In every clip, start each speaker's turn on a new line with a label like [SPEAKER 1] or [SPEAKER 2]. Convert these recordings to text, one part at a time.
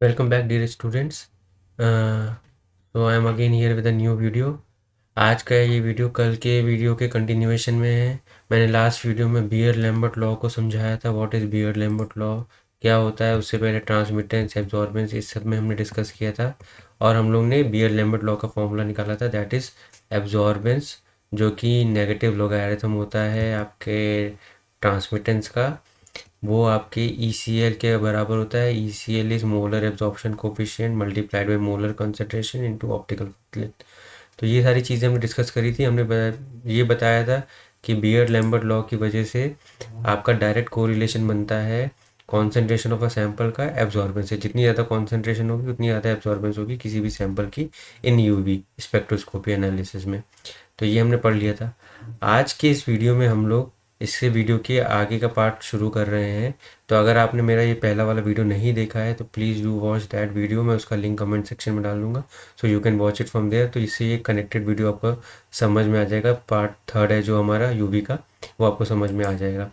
[SPEAKER 1] Welcome back dear students. So I am again here with a new video. आज का ये video कल के वीडियो के कंटिन्यूएशन में है। मैंने लास्ट वीडियो में बियर लैम्बर्ट लॉ को समझाया था। What is Beer Lambert law, क्या होता है। उससे पहले ट्रांसमिटेंस, एब्जॉर्बेंस, इस सब में हमने डिस्कस किया था और हम लोग ने बियर लैम्बर्ट लॉ का फॉर्मूला निकाला था, दैट इज़ एब्जॉर्बेंस, जो कि नेगेटिव लॉगरिथम होता है आपके ट्रांसमिटेंस का। वो आपके ECl के बराबर होता है। ECl is molar absorption coefficient multiplied by molar concentration into optical length. तो ये सारी चीज़ें हमने डिस्कस करी थी। ये बताया था कि बियर लैम्बर्ट लॉ की वजह से आपका डायरेक्ट कोरिलेशन बनता है कॉन्सेंट्रेशन ऑफ अ सैंपल का एब्जॉर्बेंस से। जितनी ज़्यादा कॉन्सेंट्रेशन होगी उतनी ज़्यादा एब्जॉर्बेंस होगी किसी भी सैंपल की इन UV स्पेक्ट्रोस्कोपी एनालिसिस में। तो ये हमने पढ़ लिया था। आज के इस वीडियो में हम लोग इससे वीडियो के आगे का पार्ट शुरू कर रहे हैं। तो अगर आपने मेरा ये पहला वाला वीडियो नहीं देखा है तो please do watch that video. मैं उसका लिंक कमेंट सेक्शन में डाल दूँगा, so you can watch it from there. तो इससे ये कनेक्टेड वीडियो आपको समझ में आ जाएगा। पार्ट थर्ड है जो हमारा UV का, वो आपको समझ में आ जाएगा।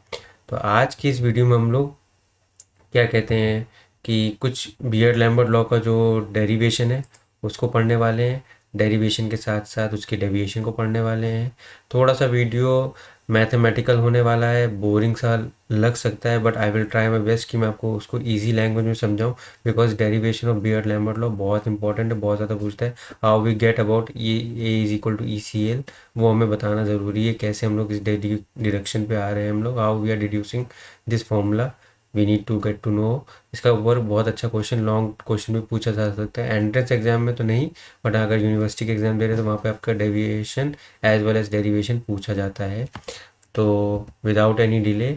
[SPEAKER 1] तो आज की इस वीडियो में हम लोग क्या कहते हैं कि कुछ बियर लैम्बर्ट लॉ का जो डेरिवेशन है उसको पढ़ने वाले हैं। डेरिवेशन के साथ साथ उसके डेविएशन को पढ़ने वाले हैं। थोड़ा सा वीडियो मैथमेटिकल होने वाला है, बोरिंग सा लग सकता है, but I will try my best कि मैं आपको उसको इजी लैंग्वेज में समझाऊं। Because derivation of Beer Lambert law बहुत इंपॉर्टेंट है, बहुत ज़्यादा पूछता है। How we get about A is equal to ECl, वो हमें बताना ज़रूरी है। कैसे हम लोग इस डिरेक्शन पे आ रहे हैं, हम लोग how we are deducing this formula, we need to get to know. इसका ऊपर बहुत अच्छा क्वेश्चन, लॉन्ग क्वेश्चन भी पूछा जा सकता है। एंट्रेंस एग्जाम में तो नहीं, बट अगर यूनिवर्सिटी के एग्जाम दे रहे हैं तो वहाँ पे आपका deviation as well as derivation पूछा जाता है। तो विदाउट एनी डिले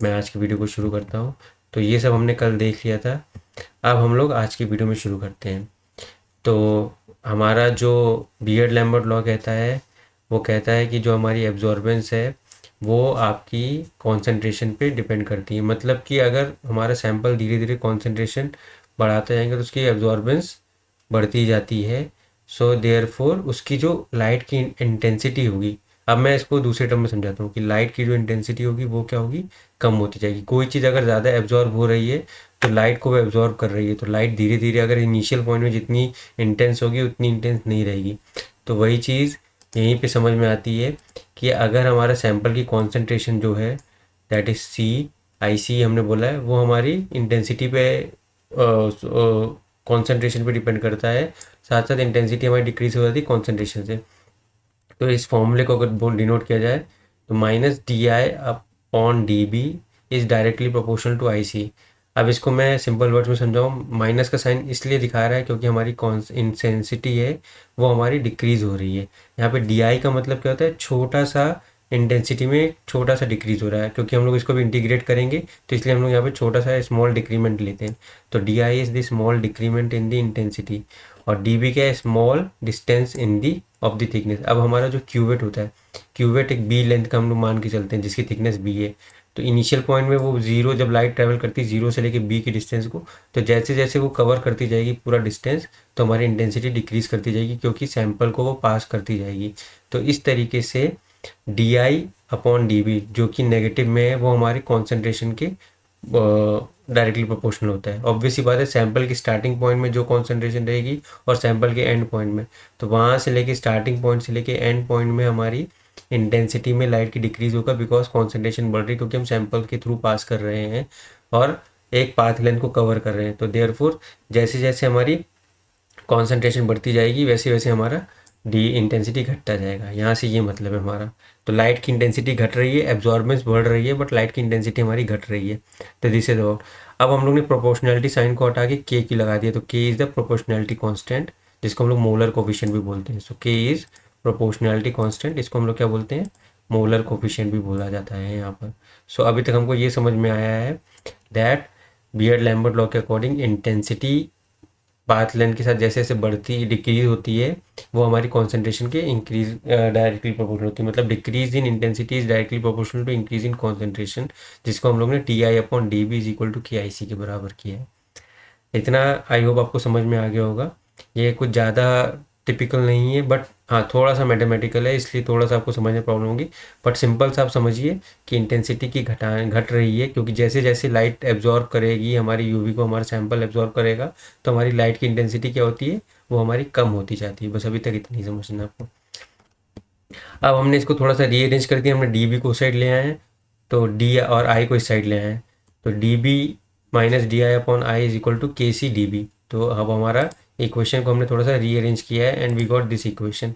[SPEAKER 1] मैं आज की वीडियो को शुरू करता हूँ। तो ये सब हमने कल देख लिया था। अब हम लोग आज की वीडियो में शुरू करते हैं। तो हमारा जो बियर्ड लैम्बर्ट लॉ कहता है, वो कहता है कि जो हमारी एब्जॉर्बेंस है वो आपकी कॉन्सेंट्रेशन पे डिपेंड करती है। मतलब कि अगर हमारा सैंपल धीरे धीरे कॉन्सेंट्रेशन बढ़ाते जाएंगे तो उसकी एब्जॉर्बेंस बढ़ती जाती है। सो देयरफॉर उसकी जो लाइट की इंटेंसिटी होगी, अब मैं इसको दूसरे टर्म में समझाता हूँ कि लाइट की जो इंटेंसिटी होगी वो क्या होगी, कम होती जाएगी। कोई चीज़ अगर ज़्यादा एब्जॉर्ब हो रही है तो लाइट को वो एब्जॉर्ब कर रही है, तो लाइट धीरे धीरे अगर इनिशियल पॉइंट में जितनी इंटेंस होगी उतनी इंटेंस नहीं रहेगी। तो वही चीज़ यहीं पे समझ में आती है कि अगर हमारा सैंपल की कॉन्सेंट्रेशन जो है दैट इज IC हमने बोला है, वो हमारी इंटेंसिटी पे कॉन्सेंट्रेशन पे डिपेंड करता है। साथ साथ इंटेंसिटी हमारी डिक्रीज हो जाती है कॉन्सेंट्रेशन से। तो इस फॉर्मूले को अगर डिनोट किया जाए तो -DI/dB is directly proportional to IC। अब इसको मैं सिंपल वर्ड्स में समझाऊँ, माइनस का साइन इसलिए दिखा रहा है क्योंकि हमारी इंटेंसिटी है वो हमारी डिक्रीज हो रही है। यहाँ पे DI का मतलब क्या होता है, छोटा सा इंटेंसिटी में छोटा सा डिक्रीज हो रहा है। क्योंकि हम लोग इसको भी इंटीग्रेट करेंगे तो इसलिए हम लोग यहाँ पे छोटा सा स्मॉल डिक्रीमेंट लेते हैं। तो DI is the small decrement in the intensity और DB क्या है, small distance in the of the thickness. अब हमारा जो क्यूवेट होता है, क्यूवेट एक B लेंथ का हम लोग मान के चलते हैं जिसकी थिकनेस B है। तो इनिशियल पॉइंट में वो जीरो, जब लाइट ट्रैवल करती है जीरो से लेके B की डिस्टेंस को, तो जैसे जैसे वो कवर करती जाएगी पूरा डिस्टेंस, तो हमारी इंटेंसिटी डिक्रीज करती जाएगी क्योंकि सैंपल को वो पास करती जाएगी। तो इस तरीके से DI/dB जो कि नेगेटिव में है वो हमारे कॉन्सेंट्रेशन के डायरेक्टली प्रोपोर्शनल होता है। ऑब्वियस सी बात है, सैंपल की स्टार्टिंग पॉइंट में जो कॉन्सेंट्रेशन रहेगी और सैंपल के एंड पॉइंट में, तो वहाँ से लेके स्टार्टिंग पॉइंट से लेके एंड पॉइंट में हमारी इंटेंसिटी में लाइट की डिक्रीज होगा, बिकॉज कॉन्सेंट्रेशन बढ़ रही है क्योंकि हम सैंपल के थ्रू पास कर रहे हैं और एक पाथ लेंथ को कवर कर रहे हैं। तो देयरफॉर जैसे जैसे हमारी कॉन्सेंट्रेशन बढ़ती जाएगी वैसे वैसे हमारा डी इंटेंसिटी घटता जाएगा। यहाँ से ये मतलब है हमारा। तो लाइट की इंटेंसिटी घट रही है, एब्जॉर्बेंस बढ़ रही है, बट लाइट की इंटेंसिटी हमारी घट रही है। तो दिस इज अबाउट। अब हम लोग ने प्रोपोर्शनैलिटी साइन को हटा के के की लगा दिया, तो के इज़ द प्रोपोर्शनैलिटी कांस्टेंट, जिसको हम लोग मोलर कोफिशिएंट भी बोलते हैं। सो के इज़ प्रोपोर्शनैलिटी कांस्टेंट, इसको हम लोग क्या बोलते हैं, मोलर कोफिशिएंट भी बोला जाता है यहाँ पर। सो अभी तक हमको ये समझ में आया है दैट बियर्ड लैम्बर्ट लॉ के अकॉर्डिंग इंटेंसिटी पाथ लेंथ के साथ जैसे जैसे बढ़ती डिक्रीज होती है वो हमारी कॉन्सेंट्रेशन के इंक्रीज डायरेक्टली प्रोपोर्शनल होती है। मतलब decrease in intensity is directly proportional to increase in concentration, जिसको हम लोग ने TI/dB is equal to KIC के बराबर किया है। इतना आई होप आपको समझ में आ गया होगा। ये कुछ ज़्यादा टिपिकल नहीं है, बट हाँ थोड़ा सा मैथमेटिकल है, इसलिए थोड़ा सा आपको समझने में प्रॉब्लम होगी। बट सिंपल सा आप समझिए कि इंटेंसिटी की घट रही है, क्योंकि जैसे जैसे लाइट एब्जॉर्ब करेगी हमारी यूवी को, हमारा सैंपल एब्जॉर्ब करेगा, तो हमारी लाइट की इंटेंसिटी क्या होती है, वो हमारी कम होती जाती है। बस अभी तक इतनी समझना है आपको। अब हमने इसको थोड़ा सा रीअरेंज कर दिया, हमने डी बी को उस साइड ले आए हैं, तो डी और आई को इस साइड ले आए हैं, तो D B minus D I upon I is equal to K C D B. तो अब हमारा इक्वेशन को हमने थोड़ा सा रीअरेंज किया है and we got this equation,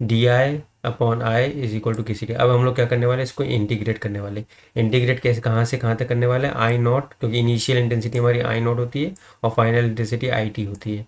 [SPEAKER 1] D I upon I is equal to K C D. अब हम लोग क्या करने वाले हैं, इसको इंटीग्रेट करने वाले। इंटीग्रेट कैसे, कहाँ से कहाँ तक करने वाले हैं, आई नॉट, क्योंकि इनिशियल इंटेंसिटी हमारी आई नॉट होती है और फाइनल इंटेंसिटी आई टी होती है।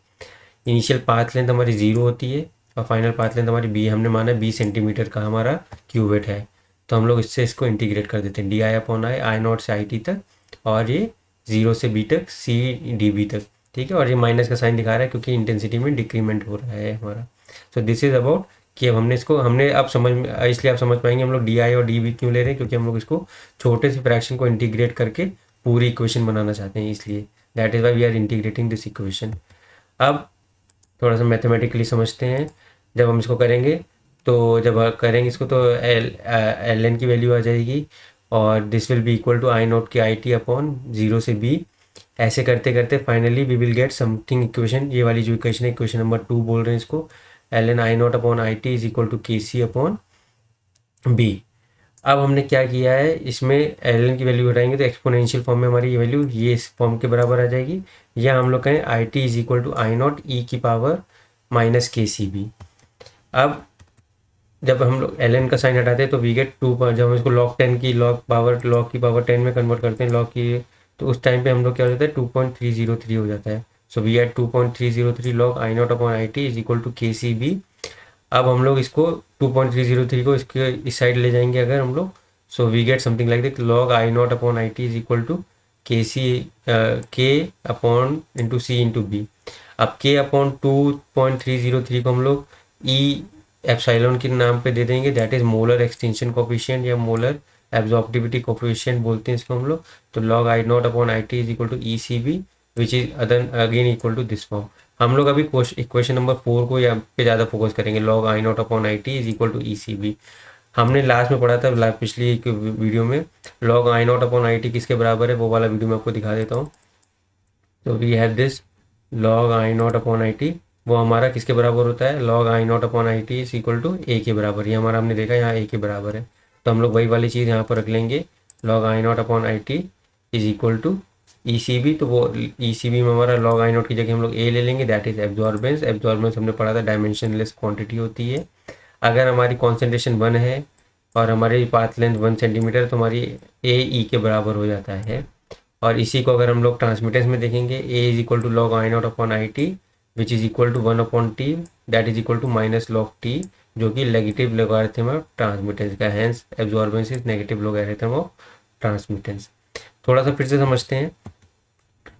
[SPEAKER 1] इनिशियल पाथ लेंथ हमारी 0 होती है और फाइनल पाथ लेंथ हमारी बी, हमने माना 20 सेंटीमीटर का हमारा क्यूबिट है, तो हम लोग इससे इसको इंटीग्रेट कर देते हैं, D I upon I, I not से आई टी तक, और ये 0 से बी तक, सी डी बी तक, ठीक है। और ये माइनस का साइन दिखा रहा है क्योंकि इंटेंसिटी में डिक्रीमेंट हो रहा है हमारा। सो दिस इज अबाउट कि अब हमने इसको, हमने अब समझ में, इसलिए आप समझ पाएंगे हम लोग डी आई और डी बी क्यों ले रहे हैं, क्योंकि हम लोग इसको छोटे से फ्रैक्शन को इंटीग्रेट करके पूरी इक्वेशन बनाना चाहते हैं, इसलिए that is why we are integrating this equation. अब थोड़ा सा मैथमेटिकली समझते हैं। जब हम इसको करेंगे, तो जब करेंगे इसको, तो एल एन की वैल्यू आ जाएगी और this will be equal to I naught K I T upon 0 से बी। ऐसे करते करते finally we will get something equation, ये वाली जो इक्वेशन है, इक्वेशन नंबर 2 बोल रहे हैं इसको, L N I not upon I T is equal to K C upon B. अब हमने क्या किया है, इसमें एल एन की वैल्यू हटाएंगे तो एक्सपोनेंशियल फॉर्म में हमारी ये वैल्यू ये इस फॉर्म के बराबर आ जाएगी, या हम लोग कहें I T is equal to I not e की पावर माइनस के सी बी। अब जब हम लोग एल एन का साइन हटाते हैं तो वी गेट 2, जब हम इसको लॉग की पावर 10 में कन्वर्ट करते हैं लॉग की, तो उस टाइम पे हम लोग क्या हो जाता है, 2.303 हो जाता है। So we at 2.303 log I not upon I T is equal to K C B. अब हम लोग इसको 2.303 को इसके इस साइड ले जाएंगे अगर हम लोग, so we get something like that, log I not upon I T is equal to K C, K upon into C into B. अब के अपॉन 2.303 को हम लोग ई एप्साइलॉन के नाम पे दे देंगे, that is molar extinction coefficient या मोलर एब्जॉर्प्टिविटी कोफिशिएंट बोलते हैं इसको हम लोग। तो log I not upon I T is equal to E C B, which is other again equal to this form. हम लोग अभी इक्वेशन नंबर 4 को यहाँ पे ज़्यादा फोकस करेंगे, log I not upon I T is equal to E C B. हमने last में पढ़ा था, पिछली एक वीडियो में, log I not upon I T किसके बराबर है, वो वाला वीडियो मैं आपको दिखा देता हूँ। तो we have this log I not upon I T, वो हमारा किसके बराबर होता है, log I not upon I T is equal to A के बराबर। ये हमारा हमने देखा यहाँ ए के बराबर है, तो हम लोग वही वाली चीज़ यहाँ पर रख लेंगे, log I not upon I T is equal to E C B. तो वो ई सी बी में हमारा लॉग आई नॉट की जगह हम लोग ए ले लेंगे, दैट इज एब्जॉर्बेंस। एब्जॉर्बेंस हमने पढ़ा था डायमेंशनलेस क्वांटिटी होती है। अगर हमारी कॉन्सेंट्रेशन 1 है और हमारी पाथ लेंथ 1 सेंटीमीटर, तो हमारी ए ई के बराबर हो जाता है। और इसी को अगर हम लोग ट्रांसमिटेंस में देखेंगे, A is equal to log I not upon I T which is equal to 1 upon T, that is equal to minus log T, जो कि नेगेटिव लॉगरिथम ऑफ ट्रांसमिटेंस का, hence absorbance is negative logarithm of transmittance. थोड़ा सा फिर से समझते हैं।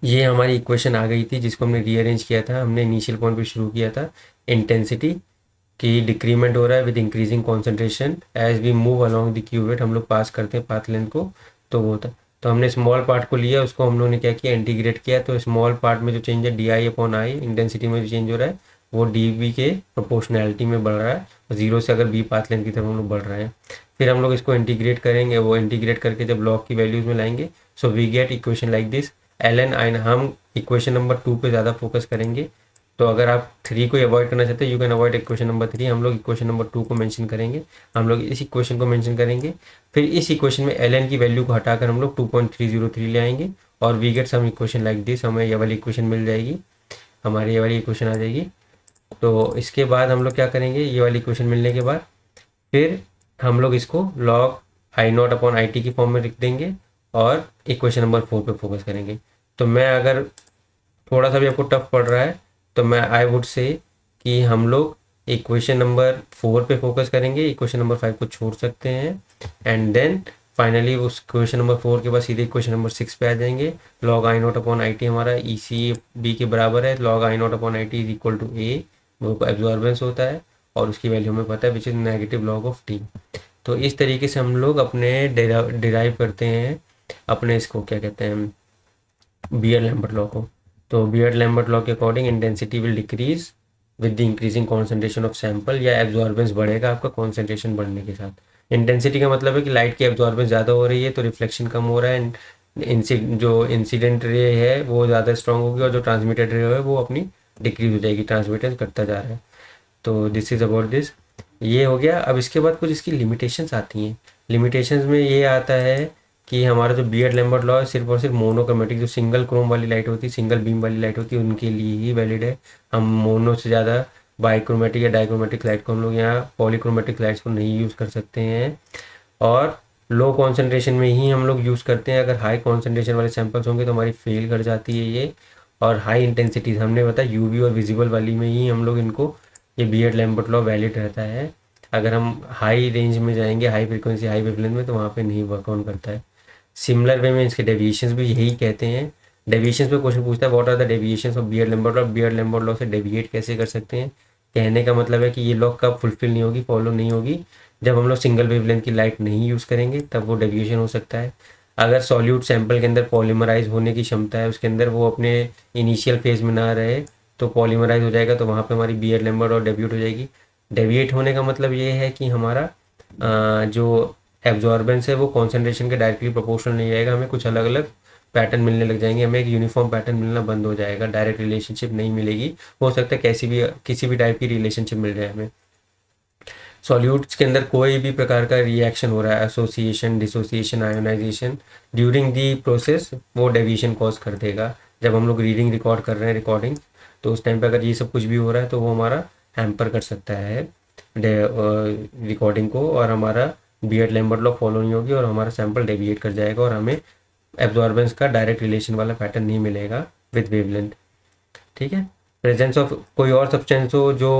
[SPEAKER 1] ये हमारी इक्वेशन आ गई थी जिसको हमने रीअरेंज किया था, हमने इनिशियल पॉइंट पे शुरू किया था, इंटेंसिटी की डिक्रीमेंट हो रहा है with increasing concentration as we move along the cuvette, हम लोग पास करते हैं पाथ लेंथ को, तो वो होता। तो हमने स्मॉल पार्ट को लिया, उसको हम लोगों ने क्या किया, इंटीग्रेट किया। तो स्मॉल पार्ट में जो चेंज है D I upon I, intensity में जो चेंज हो रहा है वो डी बी के प्रोपोर्शनैलिटी में बढ़ रहा है, और 0 से अगर बी पाथ लेंथ की तरफ हम लोग बढ़ रहे हैं। फिर हम लोग इसको इंटीग्रेट करेंगे, वो इंटीग्रेट करके जब लॉग की वैल्यूज़ में लाएंगे, so we get equation like this L N I. हम इक्वेशन नंबर 2 पे ज़्यादा फोकस करेंगे, तो अगर आप 3 को अवॉइड करना चाहते हैं, you can avoid equation number 3। हम लोग इक्वेशन नंबर 2 को मेंशन करेंगे, हम लोग इस इक्वेशन को मेंशन करेंगे। फिर इस इक्वेशन में एल एन की वैल्यू को हटाकर हम लोग 2.303 ले आएंगे, और we get some equation like this, हमें ये वाली इक्वेशन मिल जाएगी, हमारी ये वाली इक्वेशन आ जाएगी। तो इसके बाद हम लोग क्या करेंगे, ये वाली इक्वेशन मिलने के बाद फिर हम लोग इसको log I not upon I T की फॉर्म में लिख देंगे और इक्वेशन नंबर 4 पे फोकस करेंगे। तो मैं अगर थोड़ा सा भी आपको टफ पड़ रहा है, तो मैं आई वुड से कि हम लोग इक्वेशन नंबर 4 पे फोकस करेंगे, इक्वेशन नंबर 5 को छोड़ सकते हैं, एंड देन फाइनली उस क्वेश्चन नंबर 4 के बाद सीधे क्वेश्चन नंबर 6 पे आ जाएंगे। Log I not upon I T हमारा ई सी बी के बराबर है, log I not upon I T is equal to A, वो एब्जॉर्बेंस होता है और उसकी वैल्यू हमें पता है which is negative log of T. तो इस तरीके से हम लोग अपने डिराइव करते हैं अपने इसको क्या कहते हैं, बियर लैम्बर्ट लॉ को। तो बियर लैम्बर्ट लॉ के according intensity will decrease with the increasing concentration of sample, या एब्जॉर्बेंस बढ़ेगा आपका कॉन्सेंट्रेशन बढ़ने के साथ। इंटेंसिटी का मतलब है कि लाइट की एब्जॉर्बेंस ज़्यादा हो रही है तो रिफ्लेक्शन कम हो रहा है, एंड जो इंसिडेंट रे है वो ज़्यादा स्ट्रांग होगी, और जो ट्रांसमिटेड रे है वो अपनी डिक्रीज हो जाएगी, ट्रांसमिटेंस घटता जा रहा है। तो दिस इज़ अबाउट दिस, ये हो गया। अब इसके बाद कुछ इसकी लिमिटेशंस आती हैं। लिमिटेशंस में ये आता है कि हमारा जो बियर्ड लैम्बर्ट लॉ है सिर्फ और सिर्फ मोनोक्रोमेटिक, जो सिंगल क्रोम वाली लाइट होती है, सिंगल बीम वाली लाइट होती है, उनके लिए ही वैलिड है। हम मोनो से ज़्यादा बाइक्रोमेटिक या डाइक्रोमेटिक लाइट को हम लोग यहाँ पॉलीक्रोमेटिक लाइट्स को नहीं यूज़ कर सकते हैं। और लो कॉन्सेंट्रेशन में ही हम लोग यूज़ करते हैं। अगर हाई कॉन्सेंट्रेशन वाले सैंपल्स होंगे तो हमारी फेल कर जाती है ये। और हाई इंटेंसिटी हमने बताया यूवी और विजिबल वाली में ही हम लोग इनको, ये बियर्ड लैम्बर्ट लॉ वैलिड रहता है। अगर हम हाई रेंज में जाएंगे, हाई फ्रिक्वेंसी हाई वेवलेंथ में, तो वहाँ पे नहीं वर्क ऑन करता है। सिमिलर वे में इसके डेविएशंस भी यही कहते हैं। डेविएशंस पे क्वेश्चन पूछता है what are the deviations of Beer Lambert law, Beer Lambert law से डेविएट कैसे कर सकते हैं। कहने का मतलब है कि ये लॉ कब फुलफिल नहीं होगी, फॉलो नहीं होगी, जब हम लोग सिंगल वेवलेंथ की लाइट नहीं यूज़ करेंगे, तब वो डेविएशन हो सकता है। अगर सॉल्यूट सैंपल के अंदर पॉलीमराइज होने की क्षमता है, उसके अंदर वो अपने इनिशियल फेज में ना रहे तो पॉलीमराइज हो जाएगा, तो वहाँ पे हमारी बियर्ड लैम्बर्ट और डेविएट हो जाएगी। डेविएट होने का मतलब ये है कि हमारा जो एब्जॉर्बेंस है वो कॉन्सेंट्रेशन के डायरेक्टली प्रोपोर्शनल नहीं रहेगा, हमें कुछ अलग अलग पैटर्न मिलने लग जाएंगे, हमें एक यूनिफॉर्म पैटर्न मिलना बंद हो जाएगा, डायरेक्ट रिलेशनशिप नहीं मिलेगी। हो सकता है किसी भी टाइप की रिलेशनशिप मिल जाए हमें। सॉल्यूट्स के अंदर कोई भी प्रकार का रिएक्शन हो रहा है, association, dissociation, ionisation, during the process वो डेविएशन कॉज कर देगा। जब हम लोग रीडिंग रिकॉर्ड कर रहे हैं, रिकॉर्डिंग, तो उस टाइम पे अगर ये सब कुछ भी हो रहा है तो वो हमारा हैम्पर कर सकता है रिकॉर्डिंग को, और हमारा बियर्ड लैम्बर्ट लॉ फॉलो नहीं होगी और हमारा सैंपल डेविएट कर जाएगा, और हमें एब्जॉर्बेंस का डायरेक्ट रिलेशन वाला पैटर्न नहीं मिलेगा विद वेवलेंथ। ठीक है। प्रेजेंस ऑफ कोई और सब्सटेंस हो जो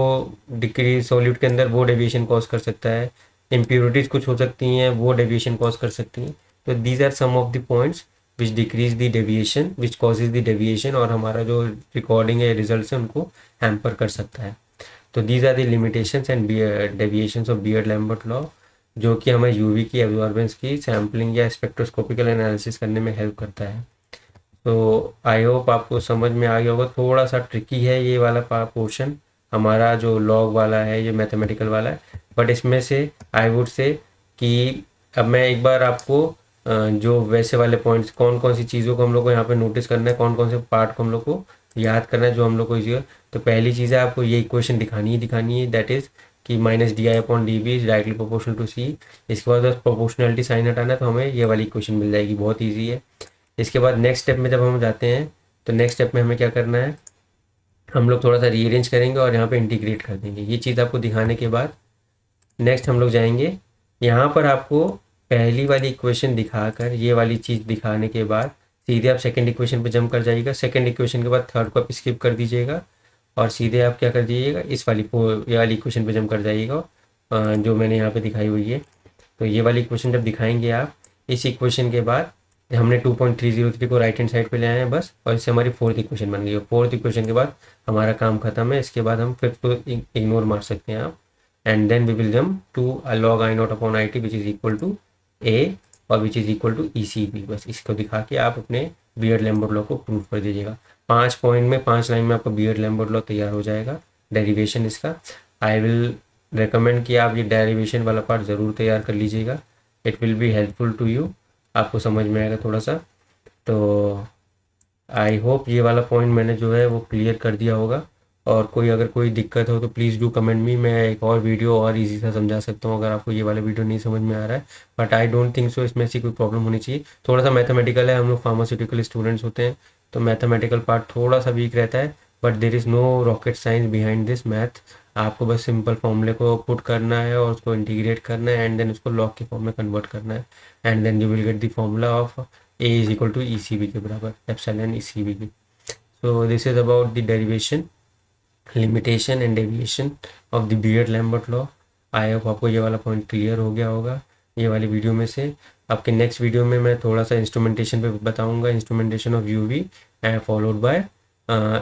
[SPEAKER 1] डिक्रीज सॉल्यूट के अंदर, वो डेविएशन कॉज कर सकता है। इम्प्योरिटीज़ कुछ हो सकती हैं, वो डेविएशन कॉज कर सकती हैं। तो these are some of the points which decrease the deviation, which causes the deviation, और हमारा जो रिकॉर्डिंग है, रिजल्ट है, उनको हैम्पर कर सकता है। तो these are the limitations and deviations of Beer Lambert law, जो कि हमें यूवी की एब्जॉर्बेंस की सैम्पलिंग या स्पेक्ट्रोस्कोपिकल एनालिसिस करने में हेल्प करता है। तो आई होप आपको समझ में आ गया होगा। थोड़ा सा ट्रिकी है ये वाला पोर्शन, हमारा जो लॉग वाला है, ये मैथमेटिकल वाला है, बट इसमें से आई वुड से कि अब मैं एक बार आपको जो वैसे वाले पॉइंट्स, कौन कौन सी चीज़ों को हम लोग को यहाँ पे नोटिस करना है, कौन कौन से पार्ट को हम लोग को याद करना है, जो हम लोग को इजी हो। तो पहली चीज़ है, आपको ये इक्वेशन दिखानी है, दैट इज़ कि minus D I upon D B is directly proportional to C. इसके बाद बस प्रोपोर्शनलिटी साइन हटाना है, तो हमें ये वाली इक्वेशन मिल जाएगी, बहुत ईजी है। इसके बाद नेक्स्ट स्टेप में जब हम जाते हैं, तो नेक्स्ट स्टेप में हमें क्या करना है, हम लोग थोड़ा सा रीअरेंज करेंगे और यहाँ पे इंटीग्रेट कर देंगे। ये चीज़ आपको दिखाने के बाद नेक्स्ट हम लोग जाएंगे, यहाँ पर आपको पहली वाली इक्वेशन दिखाकर, ये वाली चीज़ दिखाने के बाद सीधे आप सेकंड इक्वेशन पे जंप कर जाइएगा। सेकंड इक्वेशन के बाद थर्ड को आप स्किप कर दीजिएगा, और सीधे आप क्या कर दीजिएगा, इस वाली ये वाली इक्वेशन पे जंप कर जाइएगा, जो मैंने यहाँ पे दिखाई हुई है। तो ये वाली इक्वेशन जब दिखाएंगे आप, इस इक्वेशन के बाद हमने 2.303 को राइट हैंड साइड पे ले आए हैं बस, और इससे हमारी फोर्थ इक्वेशन बन गई है। फोर्थ इक्वेशन के बाद हमारा काम खत्म है। इसके बाद हम फिफ्थ को इग्नोर मार सकते हैं आप, and then we will jump to log I naught upon IT which is equal to A, और which is equal to ECB। बस इसको दिखा के आप अपने बियर्ड लैम्बर्ट लॉ को प्रूव कर दीजिएगा। 5 पॉइंट में 5 लाइन में आपका बियर्ड लैम्बर्ट लॉ तैयार हो जाएगा, डेरिवेशन इसका। आई विल रेकमेंड कि आप ये डेरिवेशन वाला पार्ट ज़रूर तैयार कर लीजिएगा, it will be helpful to you, आपको समझ में आएगा थोड़ा सा। तो आई होप ये वाला पॉइंट मैंने जो है वो क्लियर कर दिया होगा, और अगर कोई दिक्कत हो तो प्लीज़ डू कमेंट मी, मैं एक और वीडियो और इजी सा समझा सकता हूँ अगर आपको ये वाला वीडियो नहीं समझ में आ रहा है। But I don't think so इसमें ऐसी कोई प्रॉब्लम होनी चाहिए। थोड़ा सा मैथमेटिकल है, हम लोग फार्मास्यूटिकल स्टूडेंट्स होते हैं, तो मैथमेटिकल पार्ट थोड़ा सा वीक रहता है, but there is no rocket science behind this math. आपको बस सिंपल फॉर्मूले को पुट करना है और उसको इंटीग्रेट करना है, एंड देन उसको लॉग के फॉर्म में कन्वर्ट करना है, and then you will get the formula of A is equal to ECB के बराबर, एप्सिलॉन ECB की। So this is about the derivation, limitation and deviation of the Beer Lambert law. I hope आपको ये वाला point clear हो गया होगा ये वाली वीडियो में से। आपके नेक्स्ट वीडियो में मैं थोड़ा सा इंस्ट्रूमेंटेशन पे बताऊंगा, instrumentation of UV and followed by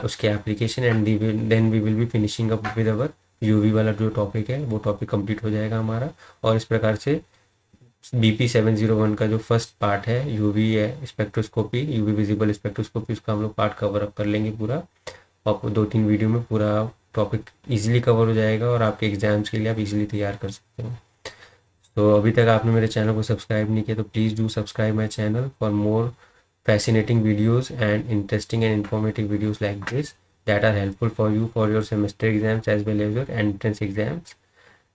[SPEAKER 1] उसके application, and then we will be finishing up with our UV वाला जो टॉपिक है, वो टॉपिक कंप्लीट हो जाएगा हमारा। और इस प्रकार से BP701 का जो फर्स्ट पार्ट है, UV है स्पेक्ट्रोस्कोपी, UV विजिबल स्पेक्ट्रोस्कोपी, उसका हम लोग पार्ट कवर अप कर लेंगे पूरा, और 2-3 वीडियो में पूरा टॉपिक ईज़िली कवर हो जाएगा और आपके एग्ज़ाम्स के लिए आप ईज़िली तैयार कर सकते हो। तो अभी तक आपने मेरे चैनल को सब्सक्राइब नहीं किया तो please do subscribe my channel for more fascinating videos and interesting and informative videos like this that are helpful for you for your semester exams as well as your entrance exams.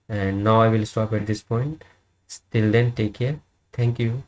[SPEAKER 1] And now I will stop at this point. Till then, take care. Thank you.